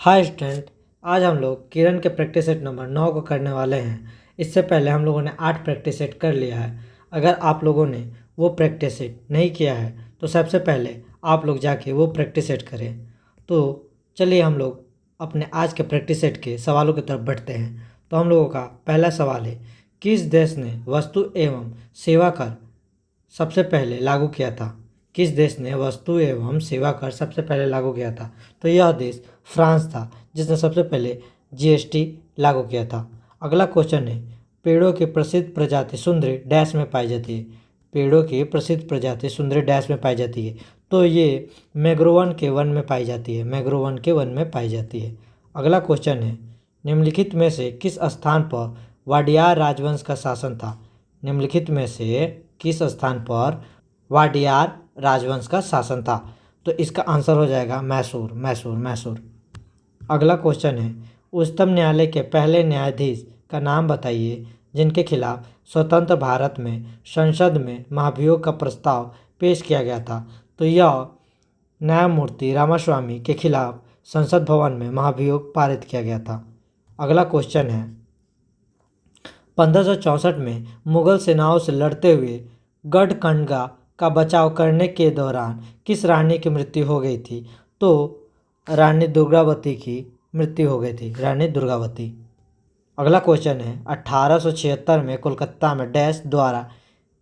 Hi student. आज हम लोग किरण के प्रैक्टिस सेट नंबर 9 को करने वाले हैं। इससे पहले हम लोगों ने 8 प्रैक्टिस सेट कर लिया है। अगर आप लोगों ने वो प्रैक्टिस सेट नहीं किया है तो सबसे पहले आप लोग जाके वो प्रैक्टिस सेट करें। तो चलिए हम लोग अपने आज के प्रैक्टिस सेट के सवालों की तरफ बढ़ते हैं। तो हम लोगों का पहला सवाल है, किस देश ने वस्तु एवं सेवा कर सबसे पहले लागू किया था? किस देश ने वस्तु एवं सेवा कर सबसे पहले लागू किया था? तो यह देश फ्रांस था, जिसने सबसे पहले जीएसटी लागू किया था। अगला क्वेश्चन है, पेड़ों की प्रसिद्ध प्रजाति सुंदरी डैश में पाई जाती है। पेड़ों की प्रसिद्ध प्रजाति सुंदरी डैश में पाई जाती है। तो ये मैग्रोवन के वन में पाई जाती है। मैग्रोवन के वन में पाई जाती है। अगला क्वेश्चन है, निम्नलिखित में से किस स्थान पर वाडियार राजवंश का शासन था? निम्नलिखित में से किस स्थान पर वाडियार राजवंश का शासन था? तो इसका आंसर हो जाएगा मैसूर। मैसूर मैसूर। अगला क्वेश्चन है, उच्चतम न्यायालय के पहले न्यायाधीश का नाम बताइए जिनके खिलाफ स्वतंत्र भारत में संसद में महाभियोग का प्रस्ताव पेश किया गया था। तो यह न्यायमूर्ति रामास्वामी के खिलाफ संसद भवन में महाभियोग पारित किया गया था। अगला क्वेश्चन है, 1564 में मुगल सेनाओं से लड़ते हुए गढ़कंडगा का बचाव करने के दौरान किस रानी की मृत्यु हो गई थी? तो रानी दुर्गावती की मृत्यु हो गई थी। रानी दुर्गावती। अगला क्वेश्चन है, 1876 में कोलकाता में डैश द्वारा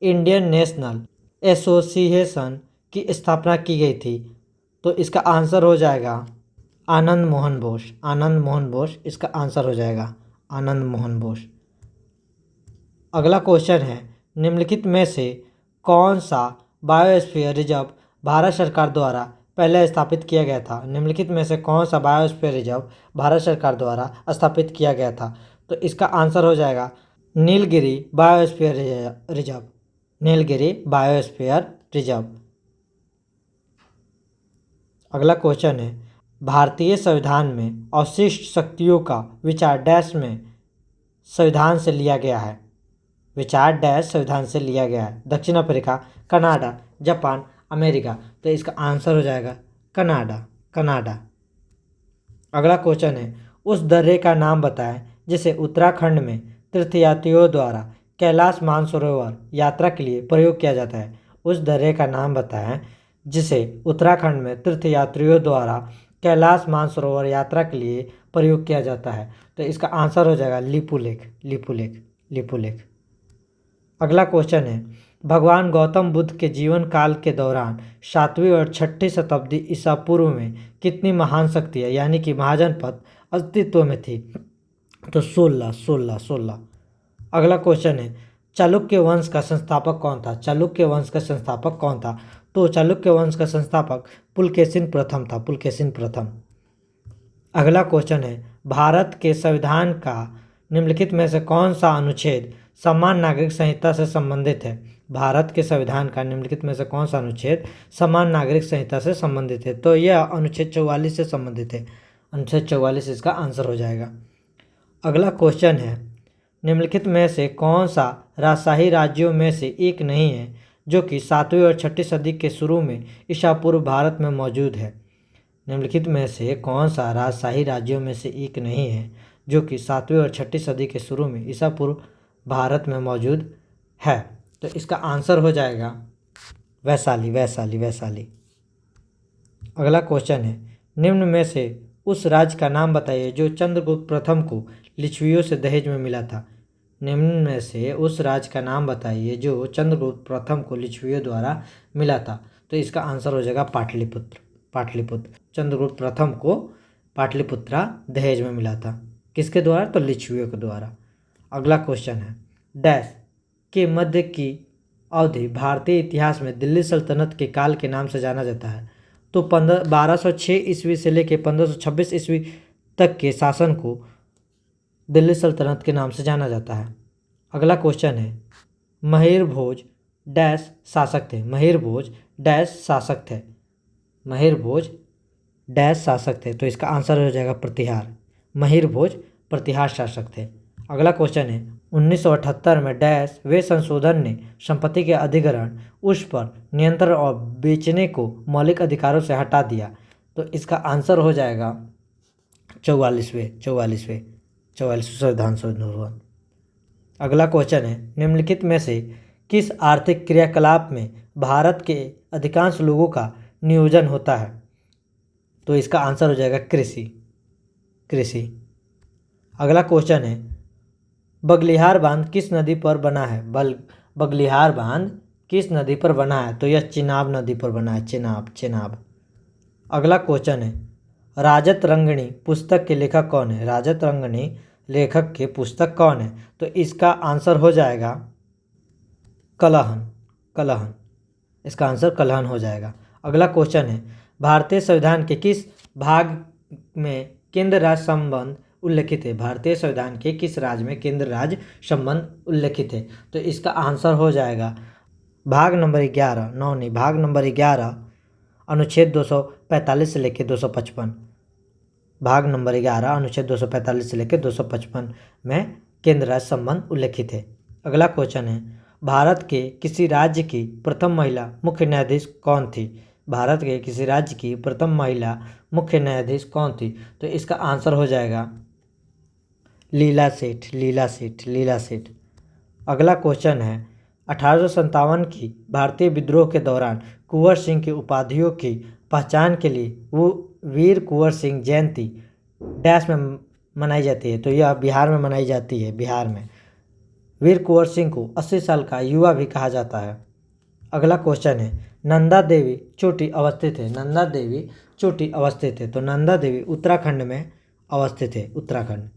इंडियन नेशनल एसोसिएशन की स्थापना की गई थी। तो इसका आंसर हो जाएगा आनंद मोहन बोस। आनंद मोहन बोस इसका आंसर हो जाएगा। आनंद मोहन बोस। अगला क्वेश्चन है, निम्नलिखित में से कौन सा बायोस्फीयर रिजर्व भारत सरकार द्वारा पहले स्थापित किया गया था? निम्नलिखित में से कौन सा बायोस्फीयर रिजर्व भारत सरकार द्वारा स्थापित किया गया था? तो इसका आंसर हो जाएगा Nilgiri biosphere reserve. Nilgiri biosphere reserve. अगला क्वेश्चन है, भारतीय संविधान में अवशिष्ट शक्तियों का विचार डैश में संविधान से लिया गया है। विचार डैश संविधान से लिया गया है। दक्षिण अफ्रीका, कनाडा, जापान, अमेरिका। तो इसका आंसर हो जाएगा कनाडा। कनाडा। अगला क्वेश्चन है, उस दर्रे का नाम बताएं जिसे उत्तराखंड में तीर्थयात्रियों द्वारा कैलाश मानसरोवर यात्रा के लिए प्रयोग किया जाता है। उस दर्रे का नाम बताएं जिसे उत्तराखंड में तीर्थयात्रियों द्वारा कैलाश मानसरोवर यात्रा के लिए प्रयोग किया जाता है। तो इसका आंसर हो जाएगा लिपुलेख। लिपुलेख। लिपुलेख। अगला क्वेश्चन है, भगवान गौतम बुद्ध के जीवन काल के दौरान 7वीं और 6ठी शताब्दी ईसा पूर्व में कितनी महान शक्तियाँ यानी कि महाजनपद अस्तित्व में थी? तो 16। अगला क्वेश्चन है, चालुक्य वंश का संस्थापक कौन था? चालुक्य वंश का संस्थापक कौन था? तो चालुक्य वंश का संस्थापक पुलकेशिन प्रथम था। पुलकेशिन प्रथम। अगला क्वेश्चन है, भारत के संविधान का निम्नलिखित में से कौन सा अनुच्छेद समान नागरिक संहिता से संबंधित है? भारत के संविधान का निम्नलिखित में से कौन सा अनुच्छेद समान नागरिक संहिता से संबंधित है? तो यह अनुच्छेद 44 से संबंधित है। अनुच्छेद 44 इसका आंसर हो जाएगा। अगला क्वेश्चन है, निम्नलिखित में से कौन सा राजशाही राज्यों में से एक नहीं है जो कि 7वीं और 6ठी सदी के शुरू में ईसा पूर्व भारत में मौजूद है? निम्नलिखित में से कौन सा राजशाही राज्यों में से एक नहीं है जो कि 7वीं और 6ठी सदी के शुरू में ईसा पूर्व भारत में मौजूद है? तो इसका आंसर हो जाएगा वैशाली। वैशाली। वैशाली। अगला क्वेश्चन है, निम्न में से उस राज्य का नाम बताइए जो चंद्रगुप्त प्रथम को लिच्छवियों से दहेज में मिला था। निम्न में से उस राज्य का नाम बताइए जो चंद्रगुप्त प्रथम को लिच्छवियों द्वारा मिला था। तो इसका आंसर हो जाएगा पाटलिपुत्र। पाटलिपुत्र। चंद्रगुप्त प्रथम को पाटलिपुत्रा दहेज में मिला था। किसके द्वारा? तो लिच्छवियों के द्वारा। अगला क्वेश्चन है, डैश के मध्य की अवधि भारतीय इतिहास में दिल्ली सल्तनत के काल के नाम से जाना जाता है। तो 1206 ईस्वी से लेकर 1526 ईस्वी तक के शासन को दिल्ली सल्तनत के नाम से जाना जाता है। अगला क्वेश्चन है, महिर भोज डैश शासक थे। महिर भोज डैश शासक थे। महिर भोज डैश शासक थे। तो इसका आंसर हो जाएगा प्रतिहार। महिर भोज प्रतिहार शासक थे। अगला क्वेश्चन है, 1978 में डैश वे संशोधन ने संपत्ति के अधिग्रहण, उस पर नियंत्रण और बेचने को मौलिक अधिकारों से हटा दिया। तो इसका आंसर हो जाएगा 44वें संविधान संशोधन। अगला क्वेश्चन है, निम्नलिखित में से किस आर्थिक क्रियाकलाप में भारत के अधिकांश लोगों का नियोजन होता है? तो इसका आंसर हो जाएगा कृषि। अगला क्वेश्चन है, बगलिहार बांध किस नदी पर बना है? बगलिहार बांध किस नदी पर बना है? तो यह चिनाब नदी पर बना है, चिनाब। अगला क्वेश्चन है, राजत रंगनी पुस्तक के लेखक कौन है? राजत रंगनी लेखक के पुस्तक कौन है? तो इसका आंसर हो जाएगा कलहन। इसका आंसर कलहन हो जाएगा। अगला क्वेश्चन है, भारतीय संविधान के किस भाग में केंद्र राज्य संबंध उल्लेखित है? भारतीय संविधान के किस राज्य में केंद्र राज्य संबंध उल्लेखित है? तो इसका आंसर हो जाएगा भाग नंबर 11 अनुच्छेद 245 से लेकर 255। भाग नंबर 11 अनुच्छेद 245 से लेकर 255 में केंद्र राज्य संबंध उल्लेखित है। अगला क्वेश्चन है, भारत के किसी राज्य की प्रथम महिला मुख्य न्यायाधीश कौन थी? भारत के किसी राज्य की प्रथम महिला मुख्य न्यायाधीश कौन थी? तो इसका आंसर हो जाएगा लीला सेठ। अगला क्वेश्चन है, 1857 की भारतीय विद्रोह के दौरान कुंवर सिंह की उपाधियों की पहचान के लिए वो वीर कुंवर सिंह जयंती डैश में मनाई जाती है? तो यह बिहार में मनाई जाती है, बिहार में। वीर कुंवर सिंह को 80 साल का युवा भी कहा जाता है। अगला क्वेश्चन है, नंदा देवी चोटी अवस्थित है? तो नंदा देवी उत्तराखंड में अवस्थित है, उत्तराखंड।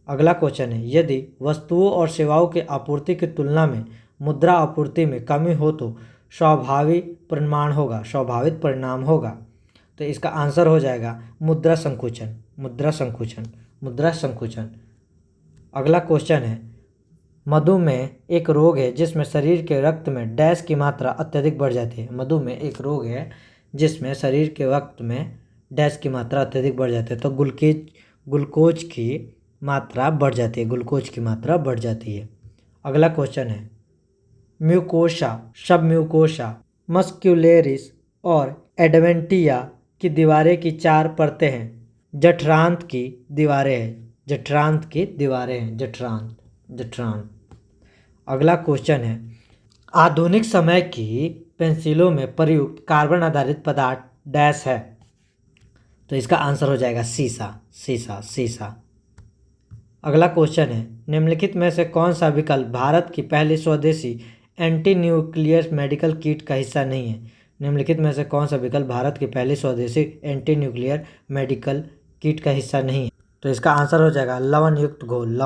अगला क्वेश्चन है, यदि वस्तुओं और सेवाओं की आपूर्ति की तुलना में मुद्रा आपूर्ति में कमी हो तो स्वाभाविक परिणाम होगा। तो इसका आंसर हो जाएगा मुद्रा संकुचन। अगला क्वेश्चन है, मधुमेह एक रोग है जिसमें शरीर के रक्त में डैश की मात्रा अत्यधिक बढ़ जाती है। मधुमेह एक रोग है जिसमें शरीर के रक्त में डैश की मात्रा अत्यधिक बढ़ जाती है। तो ग्लूकोज की मात्रा बढ़ जाती है। अगला क्वेश्चन है, म्यूकोशा मस्क्यूलेरिस और एडवेंटिया की दीवारें की 4 परतें हैं। जठरांत की दीवारें हैं। अगला क्वेश्चन है, आधुनिक समय की पेंसिलों में प्रयुक्त कार्बन आधारित पदार्थ डैश है? तो इसका आंसर हो जाएगा सीसा। अगला क्वेश्चन है, निम्नलिखित में से कौन सा विकल्प भारत की पहली स्वदेशी एंटी न्यूक्लियर मेडिकल किट का हिस्सा नहीं है? निम्नलिखित में से कौन सा विकल्प भारत की पहली स्वदेशी एंटी न्यूक्लियर मेडिकल किट का हिस्सा नहीं है? तो इसका आंसर हो जाएगा लवण युक्त घोल।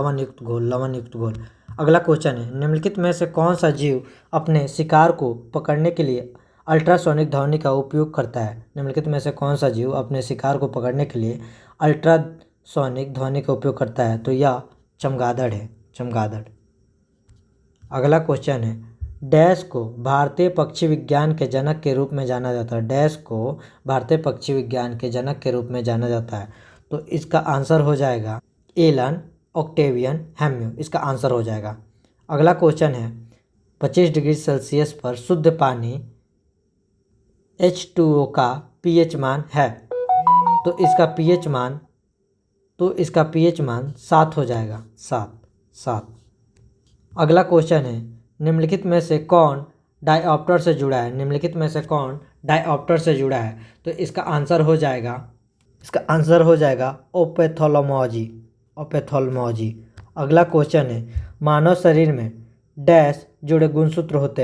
अगला क्वेश्चन है, निम्नलिखित में से कौन सा जीव अपने शिकार को पकड़ने के लिए अल्ट्रासोनिक ध्वनि का उपयोग करता है? निम्नलिखित में से कौन सा जीव अपने शिकार को पकड़ने के लिए अल्ट्रासोनिक ध्वनि का उपयोग करता है? तो यह चमगादड़ है। अगला क्वेश्चन है, डैश को भारतीय पक्षी विज्ञान के जनक के रूप में जाना जाता है? तो इसका आंसर हो जाएगा एलन ऑक्टेवियन हैम्यू। इसका आंसर हो जाएगा। अगला क्वेश्चन है, 25 डिग्री सेल्सियस पर शुद्ध पानी H2O का pH मान है? तो इसका pH मान 7 हो जाएगा, 7। अगला क्वेश्चन है, निम्नलिखित में से कौन डायऑप्टर से जुड़ा है? तो इसका आंसर हो जाएगा ओपेथोलॉजी। अगला क्वेश्चन है, मानव शरीर में डैश जुड़े गुणसूत्र होते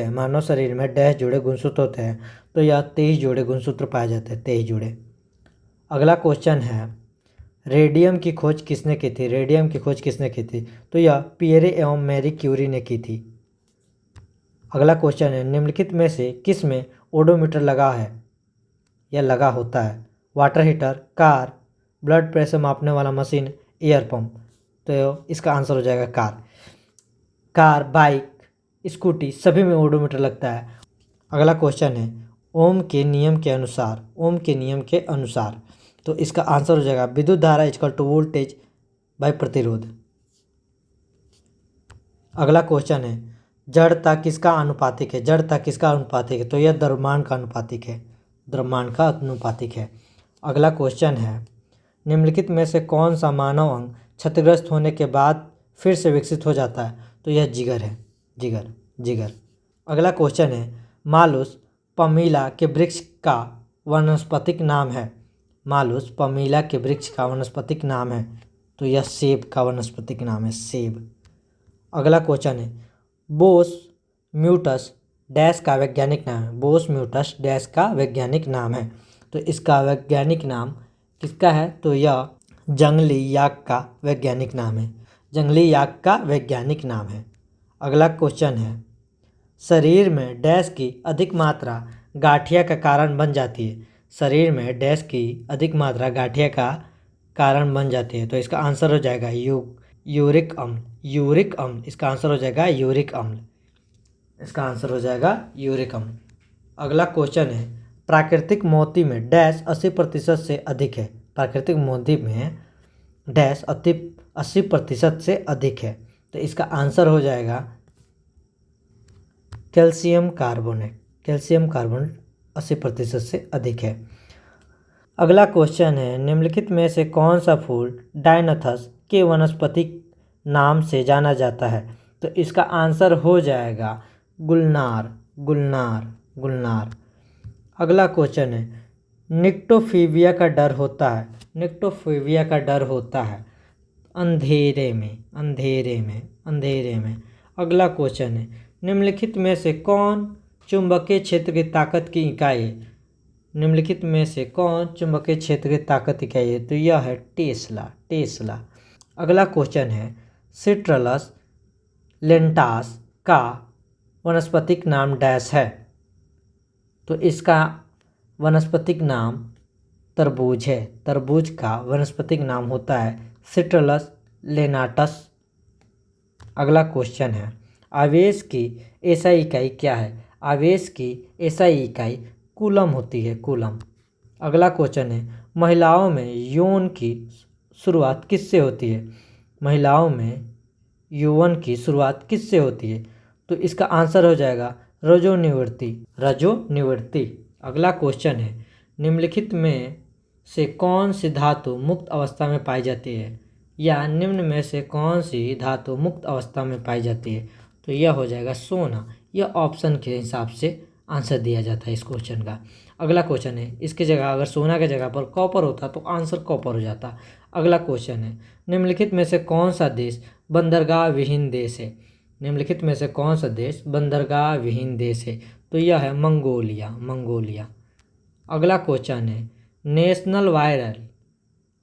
हैं? तो यह 23 जोड़े गुणसूत्र पाए जाते हैं, 23 जोड़े। अगला क्वेश्चन है, रेडियम की खोज किसने की थी? तो यह पियरे एवं मैरी क्यूरी ने की थी। अगला क्वेश्चन है, निम्नलिखित में से किस में ओडोमीटर लगा होता है? Water heater, car, blood pressure मापने वाला मशीन, एयर पंप। तो इसका आंसर हो जाएगा कार, बाइक, स्कूटी सभी में ओडोमीटर लगता है। अगला क्वेश्चन है, ओम के नियम के अनुसार तो इसका आंसर हो जाएगा विद्युत धारा इक्वल टू वोल्टेज बाय प्रतिरोध। अगला क्वेश्चन है, जड़ता किसका अनुपातिक है? तो यह द्रव्यमान का अनुपातिक है। अगला क्वेश्चन है, निम्नलिखित में से कौन सा मानव अंग क्षतिग्रस्त होने के बाद फिर से विकसित हो जाता है? तो यह जिगर है, जिगर, जिगर। अगला क्वेश्चन है, मालुस पमीला के वृक्ष का वानस्पतिक नाम है। मालुस पमीला के वृक्ष का वानस्पतिक नाम है, तो यह सेब का वानस्पतिक नाम है, सेब। अगला क्वेश्चन है, बोस म्यूटस डैश का वैज्ञानिक नाम है। बोस म्यूटस डैश का वैज्ञानिक नाम है, तो इसका वैज्ञानिक नाम किसका है? तो यह जंगली याक का वैज्ञानिक नाम है, जंगली याक का वैज्ञानिक नाम है। अगला क्वेश्चन है, शरीर में डैश की अधिक मात्रा गाठिया का कारण बन जाती है। शरीर में डैश की अधिक मात्रा गाठिया का कारण बन जाती है, तो इसका आंसर हो जाएगा यूरिक अम्ल, यूरिक अम्ल। इसका आंसर हो जाएगा यूरिक अम्ल, इसका आंसर हो जाएगा यूरिक अम्ल। अगला क्वेश्चन है, प्राकृतिक मोती में डैश 80% से अधिक है। प्राकृतिक मोती में डैश 80% से अधिक है, तो इसका आंसर हो जाएगा कैल्शियम कार्बोनेट। कैल्शियम कार्बोनेट 80% से अधिक है। अगला क्वेश्चन है, निम्नलिखित में से कौन सा फूल डायनथस के वानस्पतिक नाम से जाना जाता है? तो इसका आंसर हो जाएगा गुलनार, गुलनार, गुलनार। अगला क्वेश्चन है, निक्टोफीविया का डर होता है। निक्टोफीविया का डर होता है अंधेरे में, अंधेरे में, अंधेरे में। अगला क्वेश्चन है, निम्नलिखित में से कौन चुंबकीय क्षेत्र की ताकत की इकाई है? निम्नलिखित में से कौन चुंबकीय क्षेत्र की ताकत की इकाई है? तो यह है टेस्ला, टेस्ला। अगला क्वेश्चन है, सिट्रलस लेंटास का वनस्पतिक नाम डैश है। तो इसका वनस्पतिक नाम तरबूज है। तरबूज का वनस्पतिक नाम होता है सिट्रलस लेनाटस। अगला क्वेश्चन है, आवेश की एसआई इकाई क्या है? आवेश की एसआई इकाई कूलम होती है, कूलम। अगला क्वेश्चन है, महिलाओं में यौन की शुरुआत किससे होती है? महिलाओं में यौवन की शुरुआत किससे होती है? तो इसका आंसर हो जाएगा रजोनिवृत्ति, रजोनिवृत्ति। अगला क्वेश्चन है, निम्नलिखित में से कौन सी धातु मुक्त अवस्था में पाई जाती है? या निम्न में से कौन सी धातु मुक्त अवस्था में पाई जाती है? तो यह हो जाएगा सोना। यह ऑप्शन के हिसाब से आंसर दिया जाता है इस क्वेश्चन का। अगला क्वेश्चन है, इसके जगह अगर सोना के जगह पर कॉपर होता तो आंसर कॉपर हो जाता। अगला क्वेश्चन है, निम्नलिखित में से कौन सा देश बंदरगाह विहीन देश है? निम्नलिखित में से कौन सा देश बंदरगाह विहीन देश है? तो यह है मंगोलिया, मंगोलिया। अगला क्वेश्चन है, national viral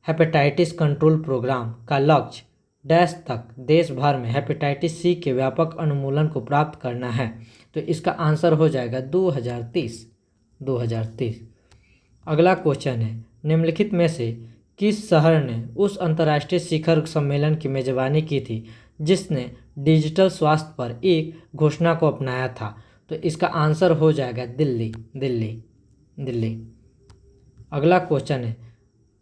hepatitis control programme का लक्ष्य डैश तक देश भर में हेपेटाइटिस सी के व्यापक उन्मूलन को प्राप्त करना है। तो इसका आंसर हो जाएगा 2030, 2030। अगला क्वेश्चन है, निम्नलिखित में से किस शहर ने उस अंतर्राष्ट्रीय शिखर सम्मेलन की मेजबानी की थी जिसने डिजिटल स्वास्थ्य पर एक घोषणा को अपनाया था? तो इसका आंसर हो जाएगा दिल्ली, दिल्ली, दिल्ली। अगला क्वेश्चन है,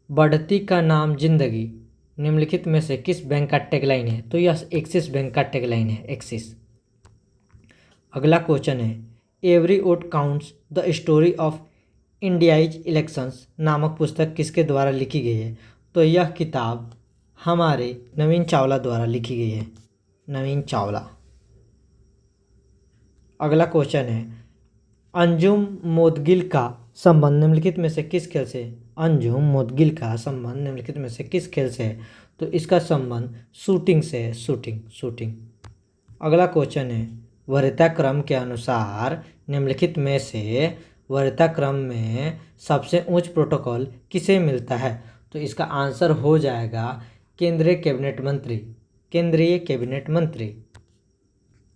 बढ़ती का नाम जिंदगी निम्नलिखित में से किस बैंक का टैगलाइन है? तो यह एक्सिस बैंक का टैगलाइन है, एक्सिस। अगला क्वेश्चन है, every vote counts the story of India's elections नामक पुस्तक किसके द्वारा लिखी गई है? तो यह किताब हमारे नवीन चावला द्वारा लिखी गई है, नवीन चावला। अगला क्वेश्चन है, अंजुम मोदगिल का संबंध निम्नलिखित में से किस खेल से? अंजुम मोदगिल का संबंध निम्नलिखित में से किस खेल से है? तो इसका संबंध शूटिंग से है, शूटिंग, शूटिंग। अगला क्वेश्चन है, वरीयता क्रम के अनुसार निम्नलिखित में से वरीयता क्रम में सबसे उच्च प्रोटोकॉल किसे मिलता है? तो इसका आंसर हो जाएगा केंद्रीय कैबिनेट मंत्री, केंद्रीय कैबिनेट मंत्री,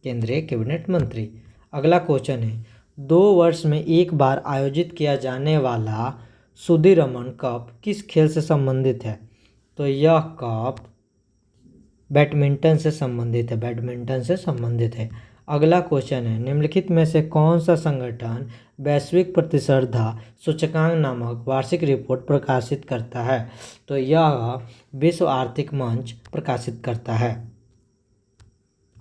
केंद्रीय कैबिनेट मंत्री। अगला क्वेश्चन है, 2 वर्ष में एक बार आयोजित किया जाने वाला सुदीरमन कप किस खेल से संबंधित है? तो यह कप बैडमिंटन से संबंधित है, बैडमिंटन से संबंधित है। अगला क्वेश्चन है, निम्नलिखित में से कौन सा संगठन वैश्विक प्रतिस्पर्धा सूचकांक नामक वार्षिक रिपोर्ट प्रकाशित करता है? तो यह विश्व आर्थिक मंच प्रकाशित करता है।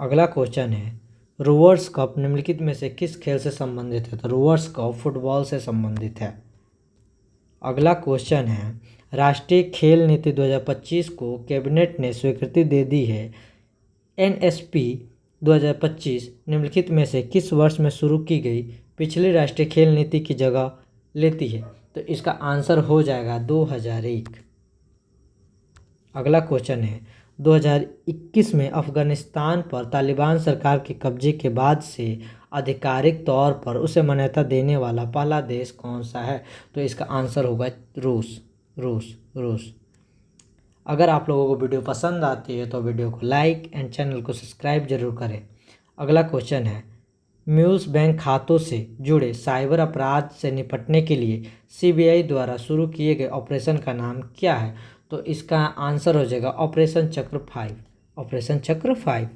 अगला क्वेश्चन है, रोवर्स कप निम्नलिखित में से किस खेल से संबंधित है? तो रोवर्स कप फुटबॉल से संबंधित है। अगला क्वेश्चन है, राष्ट्रीय खेल नीति 2025 को कैबिनेट ने स्वीकृति दे दी है। एनएसपी 2025 निम्नलिखित में से किस वर्ष में शुरू की गई पिछली राष्ट्रीय खेल नीति की जगह लेती है? तो इसका आंसर हो जाएगा 2001। अगला क्वेश्चन है 2021 में अफगानिस्तान पर तालिबान सरकार के कब्जे के बाद से आधिकारिक तौर पर उसे मान्यता देने वाला पहला देश कौन सा है? तो इसका आंसर होगा रूस। अगर आप लोगों को वीडियो पसंद आती है तो वीडियो को लाइक एंड चैनल को सब्सक्राइब जरूर करें। अगला क्वेश्चन है म्यूस बैंक खातों से जुड़े साइबर अपराध से निपटने के लिए सीबीआई द्वारा शुरू किए गए ऑपरेशन का नाम क्या है? तो इसका आंसर हो जाएगा ऑपरेशन चक्र 5।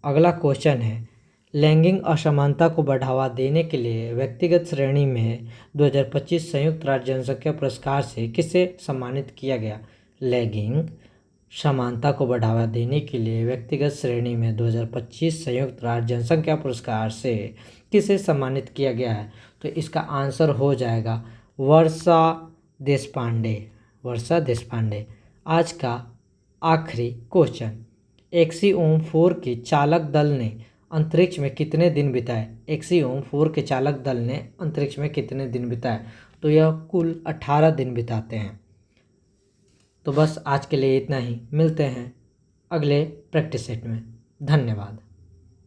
अगला क्वेश्चन है लैंगिक असमानता को बढ़ावा देने के लिए व्यक्तिगत श्रेणी में 2025 संयुक्त राष्ट्र जनसंख्या पुरस्कार से किसे सम्मानित किया गया? लैंगिक समानता को बढ़ावा देने के लिए व्यक्तिगत श्रेणी में 2025 संयुक्त राष्ट्र जनसंख्या पुरस्कार से किसे सम्मानित किया गया है? तो इसका आंसर हो जाएगा वर्षा देशपांडे। आज का आखिरी क्वेश्चन एक्सियोम 4 के चालक दल ने अंतरिक्ष में कितने दिन बिताए? एक्सियोम 4 के चालक दल ने अंतरिक्ष में कितने दिन बिताए? तो यह कुल 18 दिन बिताते हैं। तो बस आज के लिए इतना ही, मिलते हैं अगले प्रैक्टिस सेट में। धन्यवाद।